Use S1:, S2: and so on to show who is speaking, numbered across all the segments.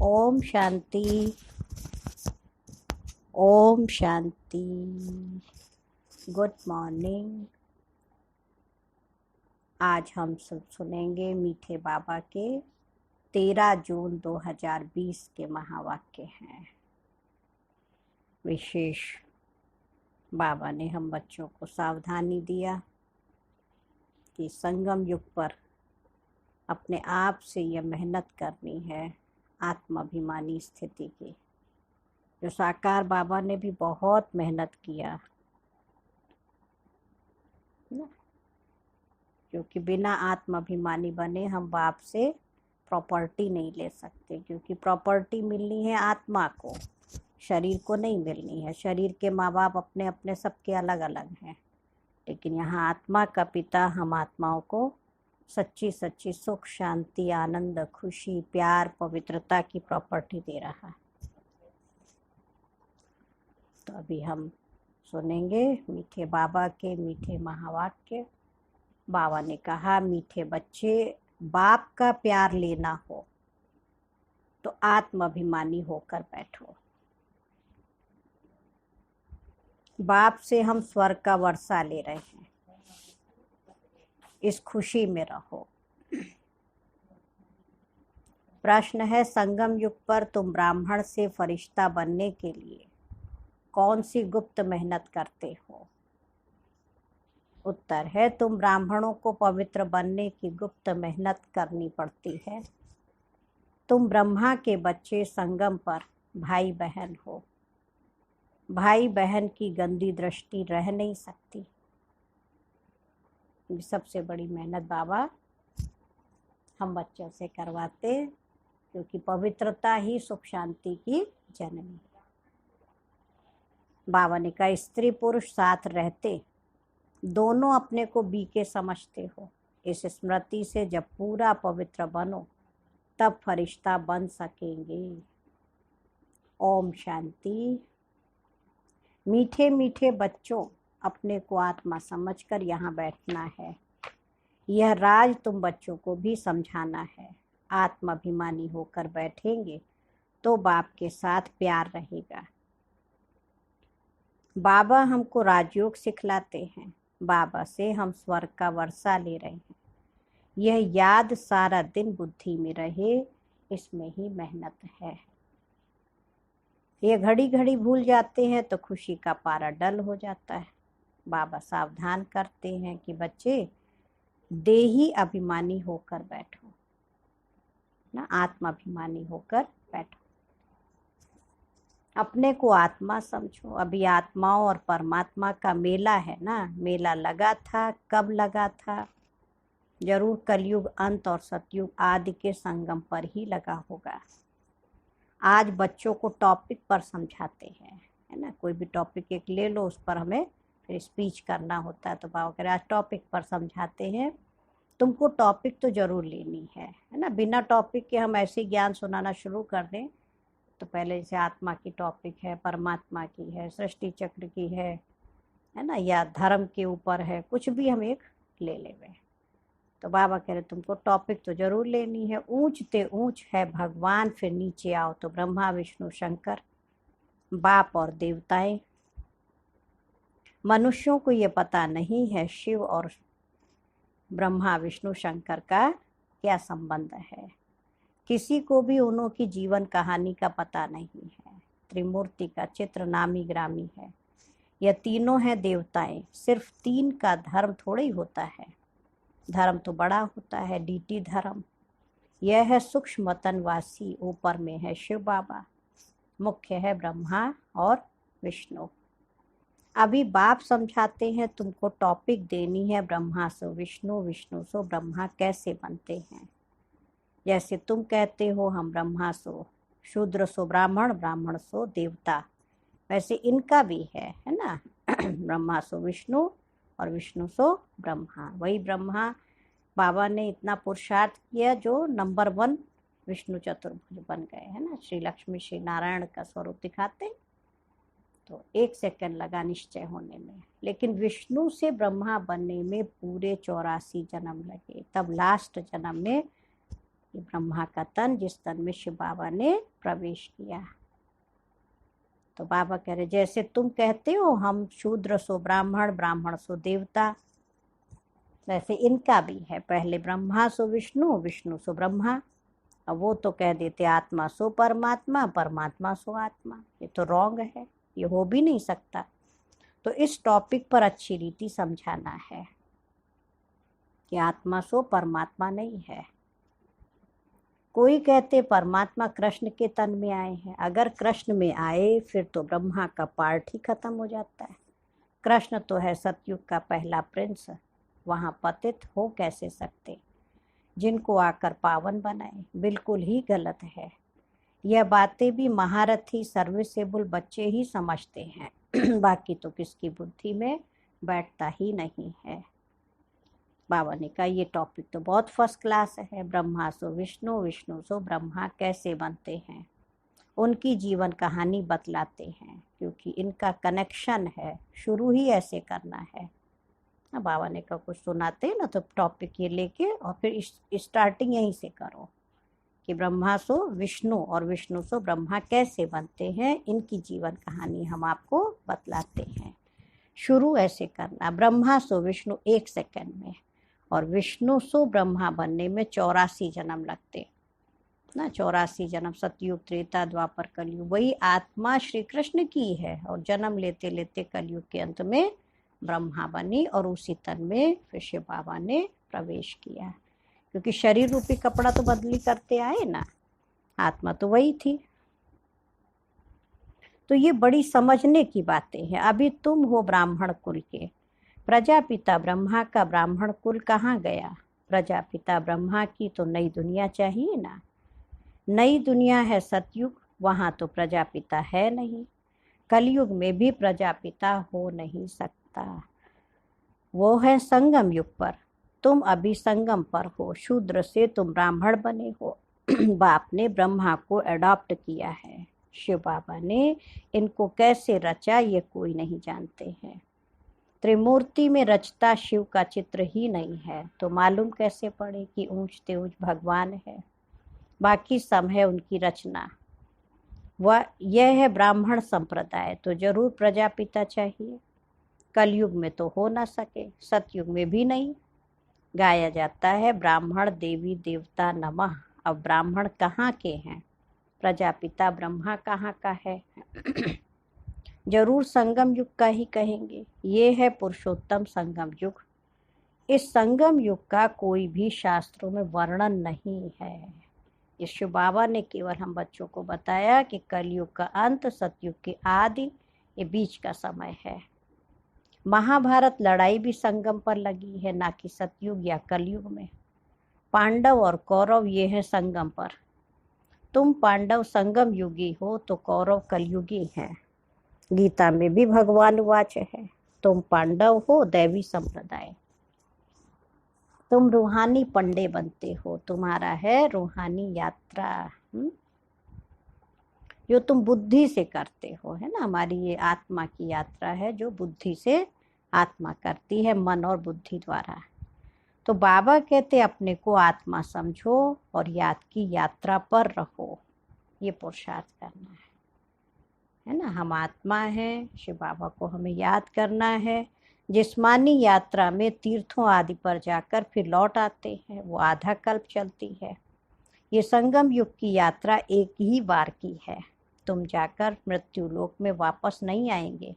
S1: Om Shanti. Om Shanti. Good morning. आज हम सब सुनेंगे मीठे बाबा के 13 जून 2020 के महावाक्य हैं। विशेष बाबा ने हम बच्चों को सावधानी दिया कि संगम युग पर अपने आप से यह मेहनत करनी है आत्माभिमानी स्थिति की। जो साकार बाबा ने भी बहुत मेहनत किया, क्योंकि बिना आत्माभिमानी बने हम बाप से प्रॉपर्टी नहीं ले सकते, क्योंकि प्रॉपर्टी मिलनी है आत्मा को, शरीर को नहीं मिलनी है। शरीर के माँ बाप अपने अपने सबके अलग अलग हैं, लेकिन यहाँ आत्मा का पिता हम आत्माओं को सच्ची सच्ची सुख, शांति, आनंद, खुशी, प्यार, पवित्रता की प्रॉपर्टी दे रहा है। तो अभी हम सुनेंगे मीठे बाबा के मीठे महावाक्य। बाबा ने कहा, मीठे बच्चे, बाप का प्यार लेना हो तो आत्माभिमानी होकर बैठो। बाप से हम स्वर्ग का वर्षा ले रहे हैं, इस खुशी में रहो। प्रश्न है, संगम युग पर तुम ब्राह्मण से फरिश्ता बनने के लिए कौन सी गुप्त मेहनत करते हो? उत्तर है, तुम ब्राह्मणों को पवित्र बनने की गुप्त मेहनत करनी पड़ती है। तुम ब्रह्मा के बच्चे संगम पर भाई बहन हो। भाई बहन की गंदी दृष्टि रह नहीं सकती। सबसे बड़ी मेहनत बाबा हम बच्चों से करवाते, क्योंकि पवित्रता ही सुख शांति की जननी है। बाबा ने कहा, स्त्री पुरुष साथ रहते दोनों अपने को बीके समझते हो। इस स्मृति से जब पूरा पवित्र बनो तब फरिश्ता बन सकेंगे। ओम शांति। मीठे मीठे बच्चों, अपने को आत्मा समझकर यहाँ बैठना है। यह राज तुम बच्चों को भी समझाना है। आत्माभिमानी होकर बैठेंगे तो बाप के साथ प्यार रहेगा। बाबा हमको राजयोग सिखलाते हैं। बाबा से हम स्वर्ग का वर्षा ले रहे हैं। यह याद सारा दिन बुद्धि में रहे, इसमें ही मेहनत है। ये घड़ी घड़ी भूल जाते हैं तो खुशी का पारा डल हो जाता है। बाबा सावधान करते हैं कि बच्चे, देही अभिमानी होकर बैठो ना, आत्माभिमानी होकर बैठो। अपने को आत्मा समझो। अभी आत्माओं और परमात्मा का मेला है ना। मेला लगा था, कब लगा था? जरूर कलयुग अंत और सतयुग आदि के संगम पर ही लगा होगा। आज बच्चों को टॉपिक पर समझाते हैं, है ना। कोई भी टॉपिक एक ले लो, उस पर हमें फिर स्पीच करना होता है। तो बाबा कह रहे आज टॉपिक पर समझाते हैं। तुमको टॉपिक तो जरूर लेनी है ना। बिना टॉपिक के हम ऐसे ज्ञान सुनाना शुरू कर दें तो पहले जैसे आत्मा की टॉपिक है, परमात्मा की है, सृष्टि चक्र की है ना, या धर्म के ऊपर है, कुछ भी हम एक ले लेंगे। तो बाबा कह रहे तुमको टॉपिक तो जरूर लेनी है। ऊंच ते ऊंच है भगवान, फिर नीचे आओ तो ब्रह्मा विष्णु शंकर, बाप और देवताएं। मनुष्यों को ये पता नहीं है शिव और ब्रह्मा विष्णु शंकर का क्या संबंध है। किसी को भी उन्हों की जीवन कहानी का पता नहीं है। त्रिमूर्ति का चित्र नामी ग्रामी है। यह तीनों हैं देवताएं। सिर्फ तीन का धर्म थोड़ा ही होता है, धर्म तो बड़ा होता है, डीटी धर्म। यह है सूक्ष्म तनवासी, ऊपर में है शिव बाबा, मुख्य है ब्रह्मा और विष्णु। अभी बाप समझाते हैं तुमको टॉपिक देनी है, ब्रह्मा सो विष्णु, विष्णु सो ब्रह्मा कैसे बनते हैं। जैसे तुम कहते हो हम ब्रह्मा सो शूद्र सो ब्राह्मण, ब्राह्मण सो देवता, वैसे इनका भी है ना। ब्रह्मा सो विष्णु और विष्णु सो ब्रह्मा। वही ब्रह्मा बाबा ने इतना पुरुषार्थ किया जो नंबर 1 विष्णु चतुर्भुज बन गए, है ना। श्री लक्ष्मी श्री नारायण का स्वरूप दिखाते तो 1 सेकंड लगा निश्चय होने में, लेकिन विष्णु से ब्रह्मा बनने में पूरे 84 जन्म लगे। तब लास्ट जन्म में ये ब्रह्मा का तन, जिस तन में शिव बाबा ने प्रवेश किया। तो बाबा कह रहे जैसे तुम कहते हो हम शूद्र सो ब्राह्मण, ब्राह्मण सो देवता, वैसे इनका भी है, पहले ब्रह्मा सो विष्णु, विष्णु सो ब्रह्मा। अब वो तो कह देते आत्मा सो परमात्मा, परमात्मा सो आत्मा। ये तो रॉन्ग है, ये हो भी नहीं सकता। तो इस टॉपिक पर अच्छी रीति समझाना है कि आत्मा सो परमात्मा नहीं है। कोई कहते परमात्मा कृष्ण के तन में आए हैं। अगर कृष्ण में आए फिर तो ब्रह्मा का पार्ट ही खत्म हो जाता है। कृष्ण तो है सतयुग का पहला प्रिंस, वहाँ पतित हो कैसे सकते, जिनको आकर पावन बनाए। बिल्कुल ही गलत है। यह बातें भी महारथी सर्विसेबल बच्चे ही समझते हैं बाकी तो किसकी बुद्धि में बैठता ही नहीं है। बाबा ने कहा ये टॉपिक तो बहुत फर्स्ट क्लास है। ब्रह्मा सो विष्णु, विष्णु सो ब्रह्मा कैसे बनते हैं, उनकी जीवन कहानी बतलाते हैं, क्योंकि इनका कनेक्शन है। शुरू ही ऐसे करना है। बाबा ने कहा कुछ सुनाते हैं ना, तो टॉपिक ये लेके और फिर स्टार्टिंग यहीं से करो कि ब्रह्मा सो विष्णु और विष्णु सो ब्रह्मा कैसे बनते हैं, इनकी जीवन कहानी हम आपको बतलाते हैं। शुरू ऐसे करना, ब्रह्मा सो विष्णु 1 सेकंड में, और विष्णु सो ब्रह्मा बनने में 84 जन्म लगते ना। 84 जन्म, सतयुग, त्रेता, द्वापर, कलयुग। वही आत्मा श्री कृष्ण की है, और जन्म लेते लेते कलयुग के अंत में ब्रह्मा बनी, और उसी तन में फिर शिव बाबा ने प्रवेश किया। क्योंकि शरीर रूपी कपड़ा तो बदली करते आए ना, आत्मा तो वही थी। तो ये बड़ी समझने की बातें हैं। अभी तुम हो ब्राह्मण कुल के, प्रजापिता ब्रह्मा का ब्राह्मण कुल कहाँ गया। प्रजापिता ब्रह्मा की तो नई दुनिया चाहिए ना। नई दुनिया है सतयुग, वहाँ तो प्रजापिता है नहीं। कलयुग में भी प्रजापिता हो नहीं सकता, वो है संगम युग पर। तुम अभी संगम पर हो, शूद्र से तुम ब्राह्मण बने हो। बाप ने ब्रह्मा को अडॉप्ट किया है। शिव बाबा ने इनको कैसे रचा ये कोई नहीं जानते हैं। त्रिमूर्ति में रचता शिव का चित्र ही नहीं है, तो मालूम कैसे पड़े कि ऊंच तेऊच भगवान है। बाकी सब है उनकी रचना। वह यह है ब्राह्मण संप्रदाय, तो जरूर प्रजापिता चाहिए। कलयुग में तो हो ना सके, सतयुग में भी नहीं। गाया जाता है ब्राह्मण देवी देवता नमः। अब ब्राह्मण कहाँ के हैं, प्रजापिता ब्रह्मा कहाँ का है जरूर संगम युग का ही कहेंगे। ये है पुरुषोत्तम संगम युग। इस संगम युग का कोई भी शास्त्रों में वर्णन नहीं है। ये शिव बाबा ने केवल हम बच्चों को बताया कि कलयुग का अंत, सतयुग की आदि, ये बीच का समय है। महाभारत लड़ाई भी संगम पर लगी है, ना कि सतयुग या कलयुग में। पांडव और कौरव ये है संगम पर। तुम पांडव संगम युगी हो तो कौरव कलयुगी हैं। गीता में भी भगवान वाच है, तुम पांडव हो दैवी संप्रदाय। तुम रूहानी पंडे बनते हो, तुम्हारा है रूहानी यात्रा जो तुम बुद्धि से करते हो, है ना। हमारी ये आत्मा की यात्रा है जो बुद्धि से आत्मा करती है, मन और बुद्धि द्वारा। तो बाबा कहते अपने को आत्मा समझो और याद की यात्रा पर रहो। ये पुरुषार्थ करना है ना। हम आत्मा हैं, शिव बाबा को हमें याद करना है। जिस्मानी यात्रा में तीर्थों आदि पर जाकर फिर लौट आते हैं, वो आधा कल्प चलती है। ये संगम युग की यात्रा एक ही बार की है। तुम जाकर मृत्यु लोक में वापस नहीं आएंगे।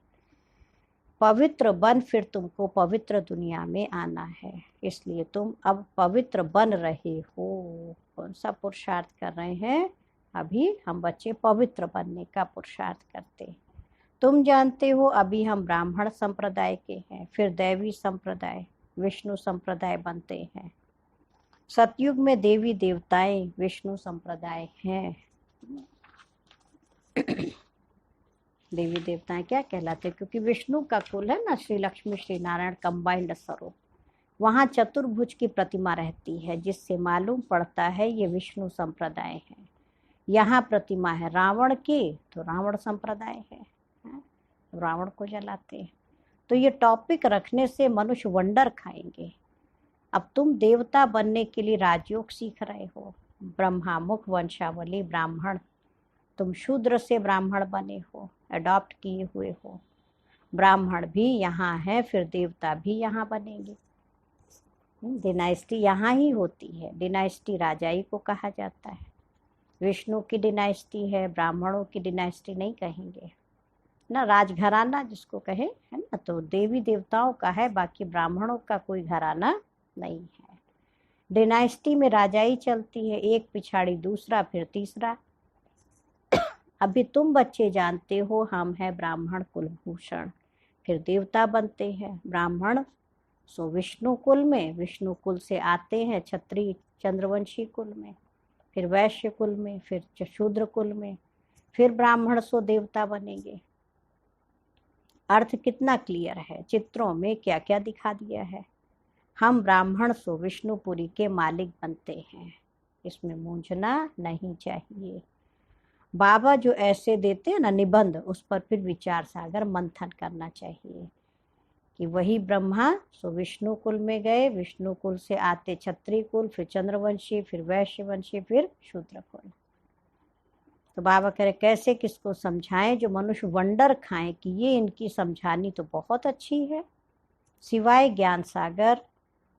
S1: पवित्र बन फिर तुमको पवित्र दुनिया में आना है, इसलिए तुम अब पवित्र बन रहे हो। कौन सा पुरुषार्थ कर रहे हैं अभी हम बच्चे, पवित्र बनने का पुरुषार्थ करते। तुम जानते हो अभी हम ब्राह्मण संप्रदाय के हैं, फिर दैवी संप्रदाय, विष्णु संप्रदाय बनते हैं। सतयुग में देवी देवताएं विष्णु संप्रदाय हैं। देवी देवताएं क्या कहलाते, क्योंकि विष्णु का कुल है ना, श्री लक्ष्मी श्री नारायण कंबाइंड स्वरूप। वहाँ चतुर्भुज की प्रतिमा रहती है, जिससे मालूम पड़ता है ये विष्णु संप्रदाय है। यहाँ प्रतिमा है रावण की, तो रावण संप्रदाय है, रावण को जलाते हैं। तो ये टॉपिक रखने से मनुष्य वंडर खाएंगे। अब तुम देवता बनने के लिए राजयोग सीख रहे हो, ब्रह्मामुख वंशावली ब्राह्मण, तुम शूद्र से ब्राह्मण बने हो, अडॉप्ट किए हुए हो। ब्राह्मण भी यहाँ है, फिर देवता भी यहाँ बनेंगे। डिनाइस्टी यहाँ ही होती है। डिनाइस्टी राजाई को कहा जाता है। विष्णु की डिनाइस्टी है, ब्राह्मणों की डिनाइस्टी नहीं कहेंगे ना। राजघराना जिसको कहे, है ना, तो देवी देवताओं का है, बाकी ब्राह्मणों का कोई घराना नहीं है। डिनाइस्टी में राजाई चलती है, एक पिछाड़ी दूसरा, फिर तीसरा। अभी तुम बच्चे जानते हो हम हैं ब्राह्मण कुलभूषण, फिर देवता बनते हैं। ब्राह्मण सो विष्णु कुल में, विष्णु कुल से आते हैं क्षत्रिय चंद्रवंशी कुल में, फिर वैश्य कुल में, फिर शूद्र कुल में, फिर ब्राह्मण सो देवता बनेंगे। अर्थ कितना क्लियर है, चित्रों में क्या क्या दिखा दिया है। हम ब्राह्मण सो विष्णुपुरी के मालिक बनते हैं, इसमें मूंझना नहीं चाहिए। बाबा जो ऐसे देते हैं ना निबंध, उस पर फिर विचार सागर मंथन करना चाहिए कि वही ब्रह्मा सो विष्णु कुल में गए, विष्णु कुल से आते क्षत्रिय कुल, फिर चंद्रवंशी, फिर वैश्यवंशी, फिर शूद्र कुल। तो बाबा कह रहे कैसे किसको समझाएं जो मनुष्य वंडर खाएं कि ये इनकी समझानी तो बहुत अच्छी है, सिवाय ज्ञान सागर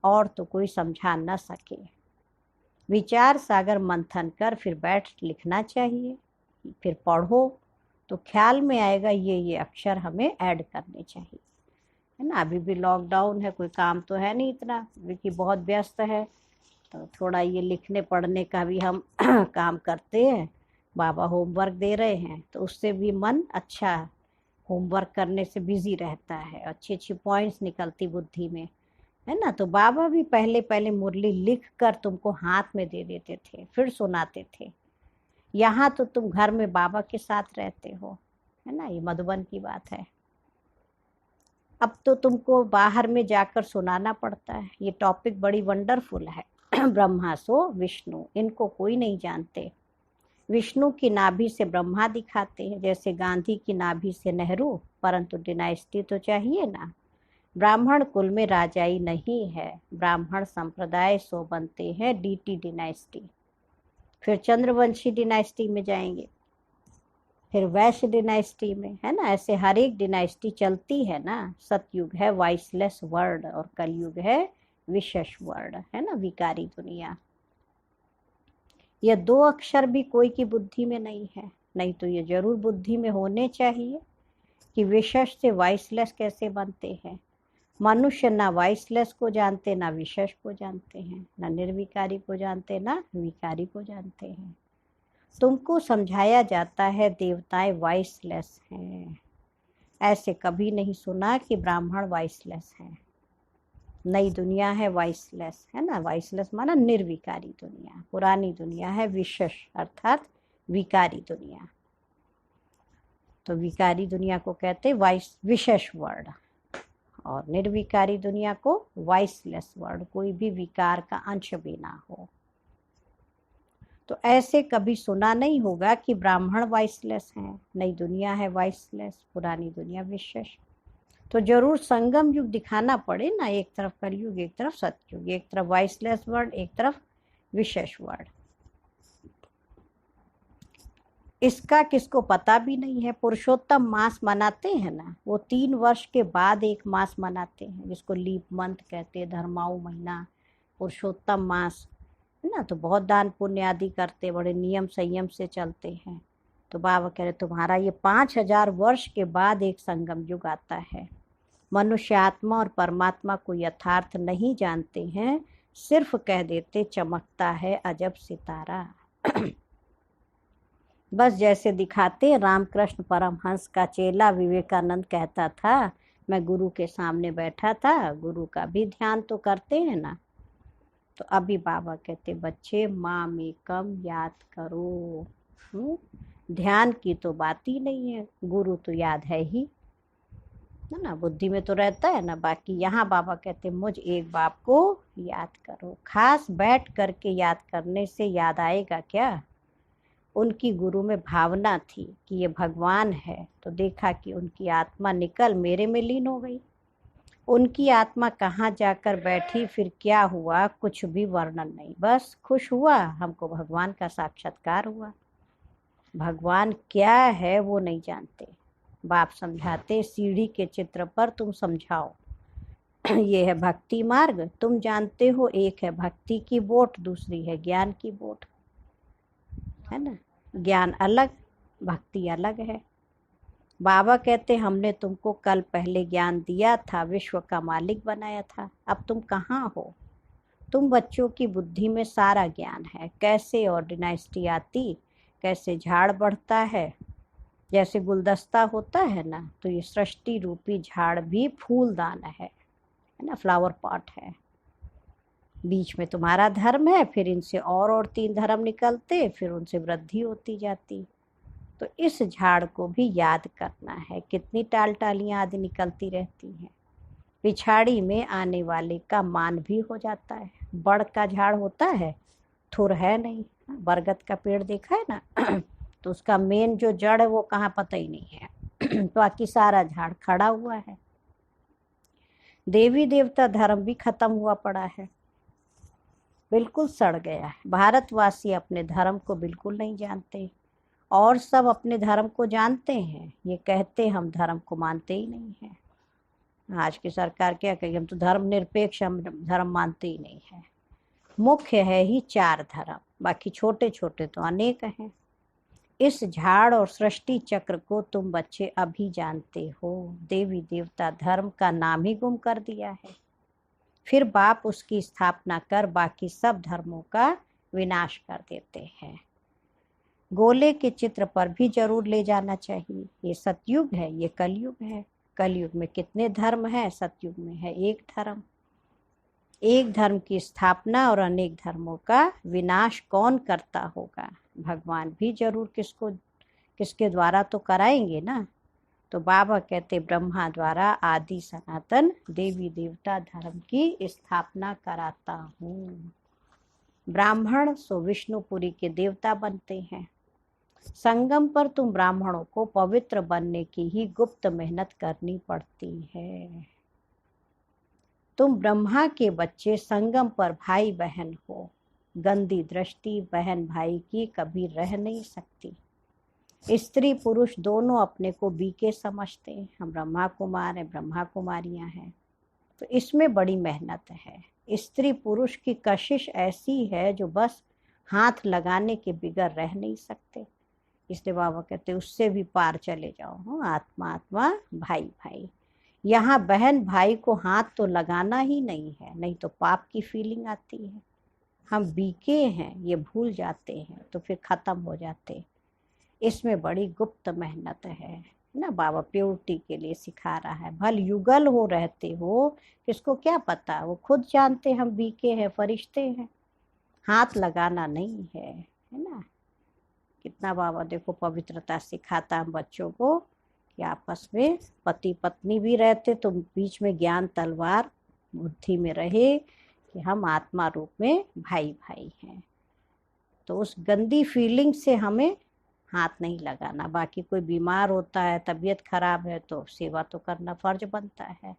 S1: और तो कोई समझा न सके। विचार सागर मंथन कर फिर बैठ लिखना चाहिए, फिर पढ़ो तो ख्याल में आएगा ये अक्षर हमें ऐड करने चाहिए, है ना। अभी भी लॉकडाउन है, कोई काम तो है नहीं इतना, विकी बहुत व्यस्त है, तो थोड़ा ये लिखने पढ़ने का भी हम काम करते हैं। बाबा होमवर्क दे रहे हैं तो उससे भी मन अच्छा, होमवर्क करने से बिजी रहता है, अच्छी अच्छी पॉइंट्स निकलती बुद्धि में, है ना। तो बाबा भी पहले पहले मुरली लिख कर तुमको हाथ में दे देते थे, फिर सुनाते थे। यहाँ तो तुम घर में बाबा के साथ रहते हो, है ना, ये मधुबन की बात है। अब तो तुमको बाहर में जाकर सुनाना पड़ता है। ये टॉपिक बड़ी वंडरफुल है। ब्रह्मा सो विष्णु, इनको कोई नहीं जानते। विष्णु की नाभि से ब्रह्मा दिखाते हैं, जैसे गांधी की नाभि से नेहरू, परंतु डिनाइस्टी तो चाहिए ना। ब्राह्मण कुल में राजाई नहीं है, ब्राह्मण संप्रदाय सो बनते हैं डीटी डिनाइस्टी, फिर चंद्रवंशी डिनाइस्टी में जाएंगे, फिर वैश्य डिनाइस्टी में, है ना। ऐसे हर एक डिनाइस्टी चलती है ना। सतयुग है वॉइसलेस वर्ड और कलयुग है विशेष वर्ड, है ना, विकारी दुनिया। ये दो अक्षर भी कोई की बुद्धि में नहीं है, नहीं तो ये जरूर बुद्धि में होने चाहिए कि विशेष से वॉइसलेस कैसे बनते हैं। मनुष्य ना वॉइसलेस को जानते, ना विशेष को जानते हैं, ना निर्विकारी को जानते, ना विकारी को जानते हैं। तुमको समझाया जाता है देवताएं वॉइसलेस हैं, ऐसे कभी नहीं सुना कि ब्राह्मण वॉइसलेस हैं। नई दुनिया है वॉइसलेस, है ना। वॉइसलेस माना निर्विकारी दुनिया, पुरानी दुनिया है विशेष अर्थात विकारी दुनिया। तो विकारी दुनिया को कहते वॉइस विशेष वर्ड, और निर्विकारी दुनिया को वॉइसलेस वर्ड, कोई भी विकार का अंश भी ना हो। तो ऐसे कभी सुना नहीं होगा कि ब्राह्मण वॉइसलेस हैं, नई दुनिया है वॉइसलेस, पुरानी दुनिया विशेष। तो जरूर संगम युग दिखाना पड़े ना, एक तरफ कलयुग, एक तरफ सतयुग, एक तरफ वॉइसलेस वर्ड, एक तरफ विशेष वर्ड। इसका किसको पता भी नहीं है। पुरुषोत्तम मास मनाते हैं ना, वो 3 वर्ष के बाद एक मास मनाते हैं, जिसको लीप मंथ कहते हैं, धर्माऊ महीना, पुरुषोत्तम मास, है ना। तो बहुत दान पुण्य आदि करते, बड़े नियम संयम से चलते हैं। तो बाबा कह रहे तुम्हारा ये 5000 वर्ष के बाद एक संगम युग आता है। मनुष्य आत्मा और परमात्मा को यथार्थ नहीं जानते हैं, सिर्फ कह देते चमकता है अजब सितारा। बस जैसे दिखाते रामकृष्ण परमहंस का चेला विवेकानंद कहता था, मैं गुरु के सामने बैठा था, गुरु का भी ध्यान तो करते हैं ना। तो अभी बाबा कहते बच्चे माँ में कम याद करो। ध्यान की तो बात ही नहीं है, गुरु तो याद है ही, है ना, बुद्धि में तो रहता है ना। बाकी यहाँ बाबा कहते मुझ एक बाप को याद करो। खास बैठ करके याद करने से याद आएगा क्या। उनकी गुरु में भावना थी कि ये भगवान है, तो देखा कि उनकी आत्मा निकल मेरे में लीन हो गई। उनकी आत्मा कहाँ जाकर बैठी, फिर क्या हुआ, कुछ भी वर्णन नहीं। बस खुश हुआ, हमको भगवान का साक्षात्कार हुआ। भगवान क्या है वो नहीं जानते। बाप समझाते, सीढ़ी के चित्र पर तुम समझाओ। ये है भक्ति मार्ग, तुम जानते हो, एक है भक्ति की बोट, दूसरी है ज्ञान की बोट, है ना। ज्ञान अलग, भक्ति अलग है। बाबा कहते, हमने तुमको कल पहले ज्ञान दिया था, विश्व का मालिक बनाया था, अब तुम कहाँ हो। तुम बच्चों की बुद्धि में सारा ज्ञान है, कैसे और डिनाइस्टी आती, कैसे झाड़ बढ़ता है। जैसे गुलदस्ता होता है ना, तो ये सृष्टि रूपी झाड़ भी फूलदान है ना, फ्लावर पॉट है। बीच में तुम्हारा धर्म है, फिर इनसे और 3 धर्म निकलते, फिर उनसे वृद्धि होती जाती। तो इस झाड़ को भी याद करना है। कितनी टालियां आदि निकलती रहती हैं, पिछाड़ी में आने वाले का मान भी हो जाता है। बड़ का झाड़ होता है, थुर है नहीं। बरगद का पेड़ देखा है ना, तो उसका मेन जो जड़ है वो कहाँ, पता ही नहीं है। बाकी सारा झाड़ खड़ा हुआ है। देवी देवता धर्म भी खत्म हुआ पड़ा है, बिल्कुल सड़ गया है। भारतवासी अपने धर्म को बिल्कुल नहीं जानते, और सब अपने धर्म को जानते हैं। ये कहते हम धर्म को मानते ही नहीं हैं। आज की सरकार क्या कहेगी, हम तो धर्म निरपेक्ष, हम धर्म मानते ही नहीं है। मुख्य है ही 4 धर्म, बाकी छोटे छोटे तो अनेक हैं। इस झाड़ और सृष्टि चक्र को तुम बच्चे अभी जानते हो। देवी देवता धर्म का नाम ही गुम कर दिया है। फिर बाप उसकी स्थापना कर बाकी सब धर्मों का विनाश कर देते हैं। गोले के चित्र पर भी जरूर ले जाना चाहिए। ये सतयुग है, ये कलयुग है। कलयुग में कितने धर्म हैं, सतयुग में है एक धर्म। एक धर्म की स्थापना और अनेक धर्मों का विनाश कौन करता होगा। भगवान भी जरूर किसके द्वारा तो कराएंगे ना। तो बाबा कहते, ब्रह्मा द्वारा आदि सनातन देवी देवता धर्म की स्थापना कराता हूँ। ब्राह्मण सो विष्णुपुरी के देवता बनते हैं। संगम पर तुम ब्राह्मणों को पवित्र बनने की ही गुप्त मेहनत करनी पड़ती है। तुम ब्रह्मा के बच्चे संगम पर भाई बहन हो। गंदी दृष्टि बहन भाई की कभी रह नहीं सकती। स्त्री पुरुष दोनों अपने को बीके समझते हैं। हम ब्रह्मा कुमार हैं, ब्रह्मा कुमारियां हैं, तो इसमें बड़ी मेहनत है। स्त्री पुरुष की कशिश ऐसी है जो बस हाथ लगाने के बिगर रह नहीं सकते। इसलिए बाबा कहते उससे भी पार चले जाओ। आत्मा आत्मा, भाई भाई। यहाँ बहन भाई को हाथ तो लगाना ही नहीं है, नहीं तो पाप की फीलिंग आती है। हम बीके हैं ये भूल जाते हैं, तो फिर खत्म हो जाते। इसमें बड़ी गुप्त मेहनत है ना। बाबा प्योरिटी के लिए सिखा रहा है। भल युगल हो रहते हो, किसको क्या पता, वो खुद जानते हम बीके हैं, फरिश्ते हैं। हाथ लगाना नहीं है ना। कितना बाबा देखो पवित्रता सिखाता हम बच्चों को कि आपस में पति पत्नी भी रहते तो बीच में ज्ञान तलवार बुद्धि में रहे कि हम आत्मा रूप में भाई भाई हैं। तो उस गंदी फीलिंग से हमें हाथ नहीं लगाना। बाकी कोई बीमार होता है, तबीयत खराब है, तो सेवा तो करना फर्ज बनता है,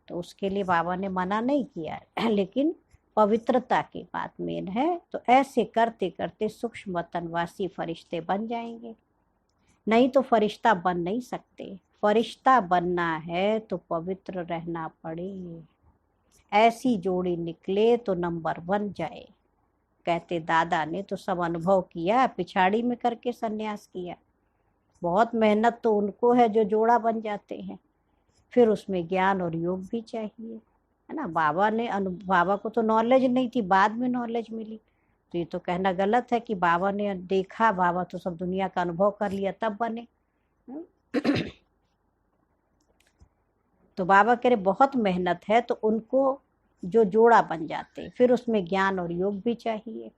S1: तो उसके लिए बाबा ने मना नहीं किया। लेकिन पवित्रता की बात मेन है। तो ऐसे करते करते सूक्ष्म वतनवासी फरिश्ते बन जाएंगे। नहीं तो फरिश्ता बन नहीं सकते। फरिश्ता बनना है तो पवित्र रहना पड़े। ऐसी जोड़ी निकले तो नंबर 1 जाए। कहते दादा ने तो सब अनुभव किया, पिछाड़ी में करके सन्यास किया। बहुत मेहनत तो उनको है जो जोड़ा बन जाते हैं। फिर उसमें ज्ञान और योग भी चाहिए, है ना। बाबा को तो नॉलेज नहीं थी, बाद में नॉलेज मिली। तो ये तो कहना गलत है कि बाबा ने देखा, बाबा तो सब दुनिया का अनुभव कर लिया तब बने। तो बाबा कह रहे बहुत मेहनत है, तो उनको जो जोड़ा बन जाते, फिर उसमें ज्ञान और योग भी चाहिए।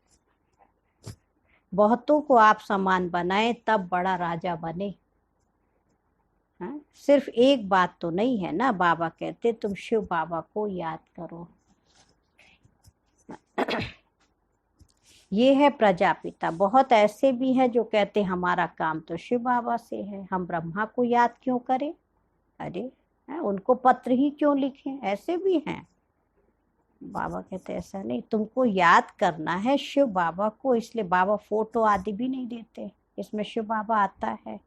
S1: बहुतों को आप समान बनाए तब बड़ा राजा बने। हाँ? सिर्फ एक बात तो नहीं है ना। बाबा कहते तुम शिव बाबा को याद करो। ये है प्रजापिता। बहुत ऐसे भी हैं जो कहते हमारा काम तो शिव बाबा से है, हम ब्रह्मा को याद क्यों करें। अरे है, उनको पत्र ही क्यों लिखें, ऐसे भी हैं। बाबा कहते ऐसा नहीं, तुमको याद करना है शिव बाबा को, इसलिए बाबा फोटो आदि भी नहीं देते, इसमें शिव बाबा आता है,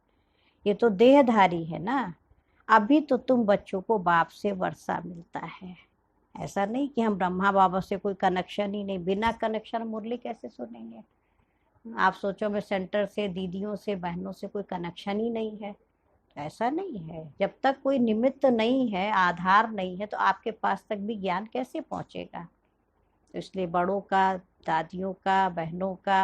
S1: ये तो देहधारी है ना। अभी तो तुम बच्चों को बाप से वर्षा मिलता है, ऐसा नहीं कि हम ब्रह्मा बाबा से कोई कनेक्शन ही नहीं, बिना कनेक्शन मुरली कैसे सुनेंगे। आप सोचो मैं सेंटर से, दीदियों से, बहनों से कोई कनेक्शन ही नहीं है, तो ऐसा नहीं है। जब तक कोई निमित्त नहीं है, आधार नहीं है, तो आपके पास तक भी ज्ञान कैसे पहुंचेगा। तो इसलिए बड़ों का, दादियों का, बहनों का,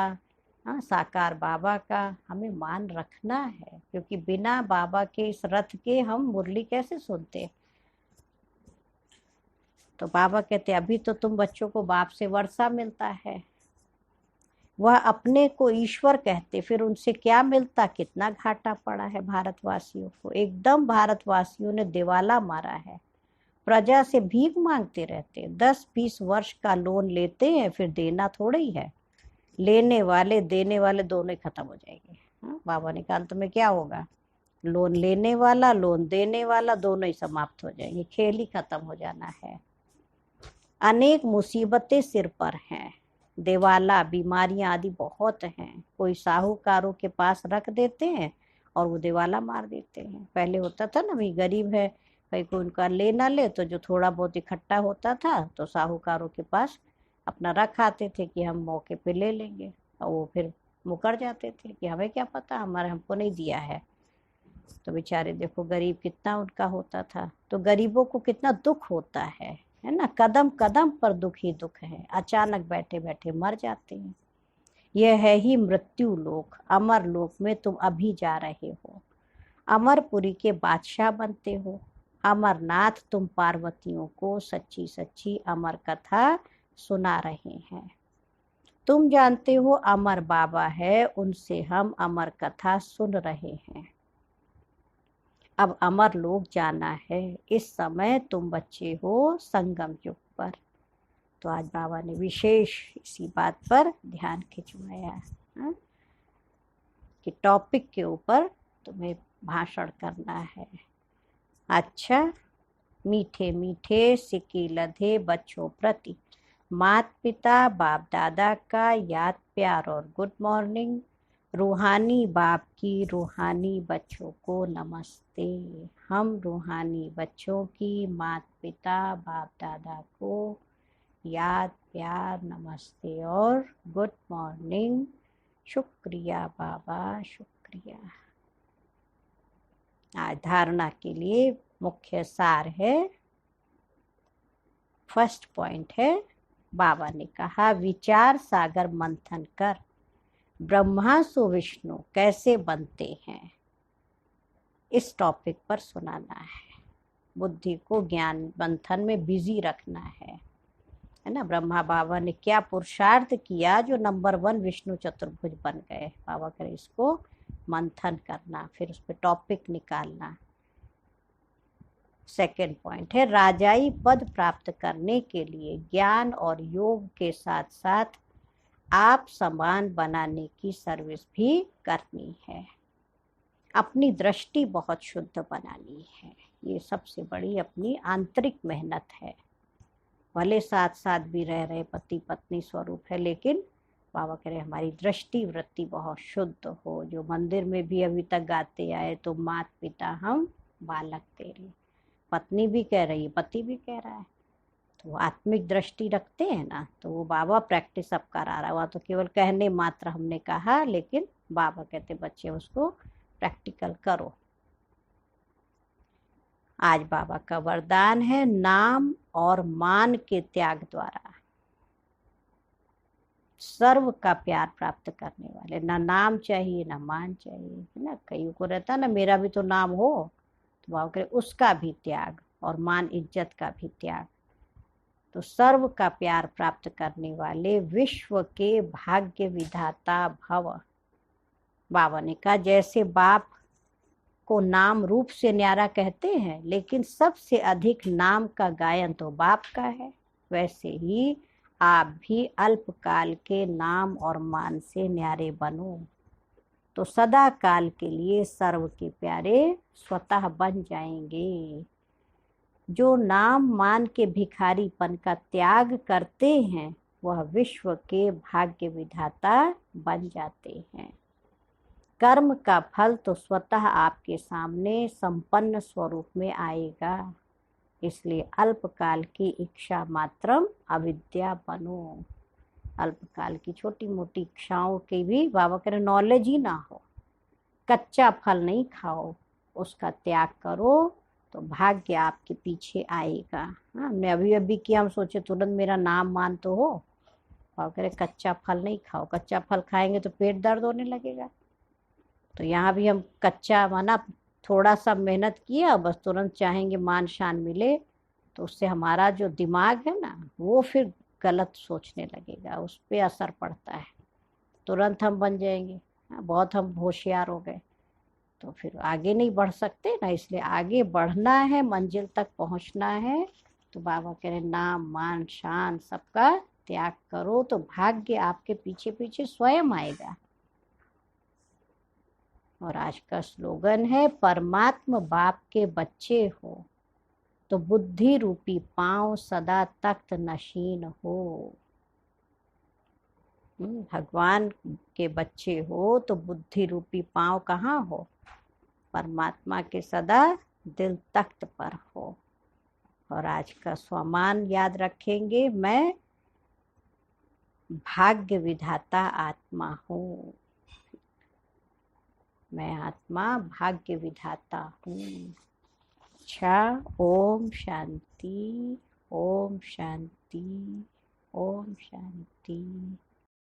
S1: हाँ, साकार बाबा का हमें मान रखना है, क्योंकि बिना बाबा के इस रथ के हम मुरली कैसे सुनते। तो बाबा कहते अभी तो तुम बच्चों को बाप से वर्षा मिलता है, वह अपने को ईश्वर कहते, फिर उनसे क्या मिलता, कितना घाटा पड़ा है भारतवासियों को। एकदम भारतवासियों ने दिवाला मारा है, प्रजा से भीख मांगते रहते, 10-20 वर्ष का लोन लेते हैं, फिर देना थोड़ा ही है, लेने वाले देने वाले दोनों ही खत्म हो जाएंगे। हाँ, बाबा ने कहा अंत में क्या होगा, लोन लेने वाला लोन देने वाला दोनों ही समाप्त हो जाएंगे, खेल ही खत्म हो जाना है। अनेक मुसीबतें सिर पर हैं, दिवाला, बीमारियां आदि बहुत हैं, कोई साहूकारों के पास रख देते हैं और वो दिवाला मार देते हैं। पहले होता था ना, भाई गरीब है, भाई कोई उनका ले ना ले, तो जो थोड़ा बहुत इकट्ठा होता था तो साहूकारों के पास अपना रख आते थे कि हम मौके पे ले लेंगे, और वो फिर मुकर जाते थे कि हमें क्या पता, हमारे हमको नहीं दिया है। तो बेचारे देखो गरीब कितना उनका होता था। तो गरीबों को कितना दुख होता है ना, कदम कदम पर दुख ही दुख है, अचानक बैठे बैठे मर जाते हैं। यह है ही मृत्यु लोक, अमर लोक में तुम अभी जा रहे हो, अमरपुरी के बादशाह बनते हो। अमरनाथ तुम पार्वतियों को सच्ची सच्ची अमर कथा सुना रहे हैं। तुम जानते हो अमर बाबा है, उनसे हम अमर कथा सुन रहे हैं। अब अमर लोक जाना है, इस समय तुम बच्चे हो संगम युग पर। तो आज बाबा ने विशेष इसी बात पर ध्यान खिंचवाया कि टॉपिक के ऊपर तुम्हें भाषण करना है। अच्छा, मीठे मीठे सिक्के लधे बच्चों प्रति माता पिता बाप दादा का याद प्यार और गुड मॉर्निंग। रूहानी बाप की रूहानी बच्चों को नमस्ते। हम रूहानी बच्चों की माता पिता बाप दादा को याद प्यार नमस्ते और गुड मॉर्निंग। शुक्रिया बाबा, शुक्रिया। आज धारणा के लिए मुख्य सार है, फर्स्ट पॉइंट है, बाबा ने कहा विचार सागर मंथन कर ब्रह्मा सो विष्णु कैसे बनते हैं, इस टॉपिक पर सुनाना है। बुद्धि को ज्ञान मंथन में बिजी रखना है ना। ब्रह्मा बाबा ने क्या पुरुषार्थ किया जो नंबर 1 विष्णु चतुर्भुज बन गए। बाबा करे इसको मंथन करना, फिर उस पर टॉपिक निकालना। सेकंड पॉइंट है राजाई पद प्राप्त करने के लिए ज्ञान और योग के साथ साथ आप समान बनाने की सर्विस भी करनी है। अपनी दृष्टि बहुत शुद्ध बनानी है, ये सबसे बड़ी अपनी आंतरिक मेहनत है। भले साथ साथ भी रह रहे पति पत्नी स्वरूप है, लेकिन बाबा कह रहे हमारी दृष्टि वृत्ति बहुत शुद्ध हो। जो मंदिर में भी अभी तक गाते आए तो माता पिता हम बालक तेरे, पत्नी भी कह रही है, पति भी कह रहा है, तो आत्मिक दृष्टि रखते हैं ना। तो वो बाबा प्रैक्टिस अब करा रहा हुआ, तो केवल कहने मात्र हमने कहा, लेकिन बाबा कहते बच्चे उसको प्रैक्टिकल करो। आज बाबा का वरदान है नाम और मान के त्याग द्वारा सर्व का प्यार प्राप्त करने वाले। ना नाम चाहिए ना मान चाहिए, है ना। कईयों को रहता ना मेरा भी तो नाम हो, तो बाबा करे उसका भी त्याग और मान इज्जत का भी त्याग। तो सर्व का प्यार प्राप्त करने वाले विश्व के भाग्य विधाता भव। बाबा ने कहा जैसे बाप को नाम रूप से न्यारा कहते हैं, लेकिन सबसे अधिक नाम का गायन तो बाप का है, वैसे ही आप भी अल्पकाल के नाम और मान से न्यारे बनो, तो सदा काल के लिए सर्व के प्यारे स्वतः बन जाएंगे। जो नाम मान के भिखारीपन का त्याग करते हैं वह विश्व के भाग्य विधाता बन जाते हैं। कर्म का फल तो स्वतः आपके सामने संपन्न स्वरूप में आएगा, इसलिए अल्पकाल की इच्छा मात्रम अविद्या बनो। अल्पकाल की छोटी मोटी इच्छाओं की भी बाबा कह रहे नॉलेज ही ना हो, कच्चा फल नहीं खाओ, उसका त्याग करो तो भाग्य आपके पीछे आएगा। हाँ, हमने अभी अभी किया, हम सोचे तुरंत मेरा नाम मान तो हो, और कह रहे कच्चा फल नहीं खाओ, कच्चा फल खाएंगे तो पेट दर्द होने लगेगा। तो यहाँ भी हम कच्चा माना थोड़ा सा मेहनत किया, बस तुरंत चाहेंगे मान शान मिले, तो उससे हमारा जो दिमाग है ना वो फिर गलत सोचने लगेगा, उस पर असर पड़ता है, तुरंत हम बन जाएंगे बहुत हम होशियार हो गए, तो फिर आगे नहीं बढ़ सकते ना। इसलिए आगे बढ़ना है, मंजिल तक पहुंचना है, तो बाबा कह रहे नाम मान शान सबका त्याग करो तो भाग्य आपके पीछे पीछे स्वयं आएगा। और आज का स्लोगन है परमात्मा बाप के बच्चे हो तो बुद्धि रूपी पांव सदा तख्त नशीन हो। भगवान के बच्चे हो तो बुद्धि रूपी पांव कहाँ हो, परमात्मा के सदा दिल तख्त पर हो। और आज का स्वमान याद रखेंगे, मैं भाग्य विधाता आत्मा हूँ, मैं आत्मा भाग्य विधाता हूँ। अच्छा, ओम शांति, ओम शांति, ओम शांति।